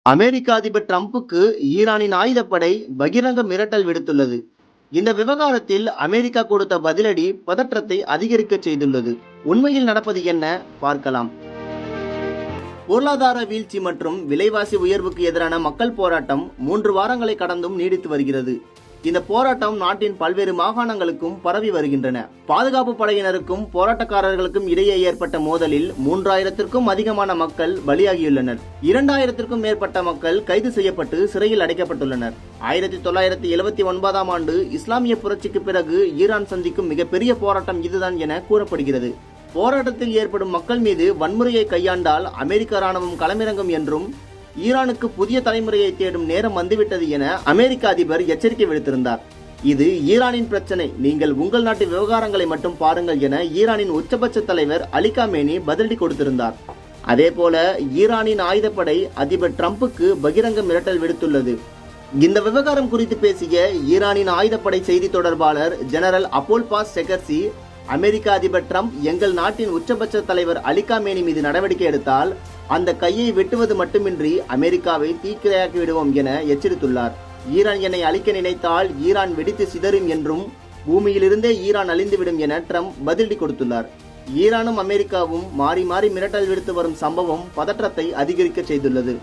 அமெரிக்க அதிபர் டிரம்புக்கு ஈரானின் ஆயுதப்படை பகிரங்க மிரட்டல் விடுத்துள்ளது. இந்த விவகாரத்தில் அமெரிக்கா கொடுத்த பதிலடி பதற்றத்தை அதிகரிக்க செய்துள்ளது. உண்மையில் நடப்பது என்ன பார்க்கலாம். பொருளாதார வீழ்ச்சி மற்றும் விலைவாசி உயர்வுக்கு எதிரான மக்கள் போராட்டம் 3 வாரங்களை கடந்தும் நீடித்து வருகிறது. இந்த போராட்டம் நாட்டின் பல்வேறு மாகாணங்களுக்கும் பரவி வருகின்றன. பாதுகாப்பு படையினருக்கும் போராட்டக்காரர்களுக்கும் இடையே ஏற்பட்ட மோதலில் 3000த்திற்கும் அதிகமான மக்கள் பலியாகியுள்ளனர். 2000த்திற்கும் மேற்பட்ட மக்கள் கைது செய்யப்பட்டு சிறையில் அடைக்கப்பட்டுள்ளனர். 1979ஆம் ஆண்டு இஸ்லாமிய புரட்சிக்கு பிறகு ஈரான் சந்திக்கும் மிகப்பெரிய போராட்டம் இதுதான் என கூறப்படுகிறது. போராட்டத்தில் ஏற்படும் மக்கள் மீது வன்முறையை கையாண்டால் அமெரிக்க ராணுவம் களமிறங்கும் என்றும் ஈரானுக்கு புதிய தலைமுறையை தேடும் நேரம் வந்துவிட்டது என அமெரிக்க அதிபர் எச்சரிக்கை விடுத்திருந்தார். இது ஈரானின் பிரச்சனை, நீங்கள் உங்கள் நாட்டு விவகாரங்களை மட்டும் பாருங்கள் என ஈரானின் உச்சபட்ச தலைவர் அலி காமேனி பதிலடி கொடுத்திருந்தார். அதேபோல ஈரானின் ஆயுதப்படை அதிபர் டிரம்புக்கு பகிரங்க மிரட்டல் விடுத்துள்ளது. இந்த விவகாரம் குறித்து பேசிய ஈரானின் ஆயுதப்படை செய்தி தொடர்பாளர் ஜெனரல் அபோல்பாஸ் செகர்சி, அமெரிக்க அதிபர் டிரம்ப் எங்கள் நாட்டின் உச்சபட்ச தலைவர் அலி காமேனி மீது நடவடிக்கை எடுத்தால் அந்த கையை வெட்டுவது மட்டுமின்றி அமெரிக்காவை தீக்கிரையாக்கி விடுவோம் என எச்சரித்துள்ளார். ஈரான் என்னை அழிக்க நினைத்தால் ஈரான் வெடித்து சிதறும் என்றும் பூமியிலிருந்தே ஈரான் அழிந்துவிடும் என டிரம்ப் பதிலடி கொடுத்துள்ளார். ஈரானும் அமெரிக்காவும் மாறி மாறி மிரட்டல் விடுத்து வரும் சம்பவம் பதற்றத்தை அதிகரிக்க செய்துள்ளது.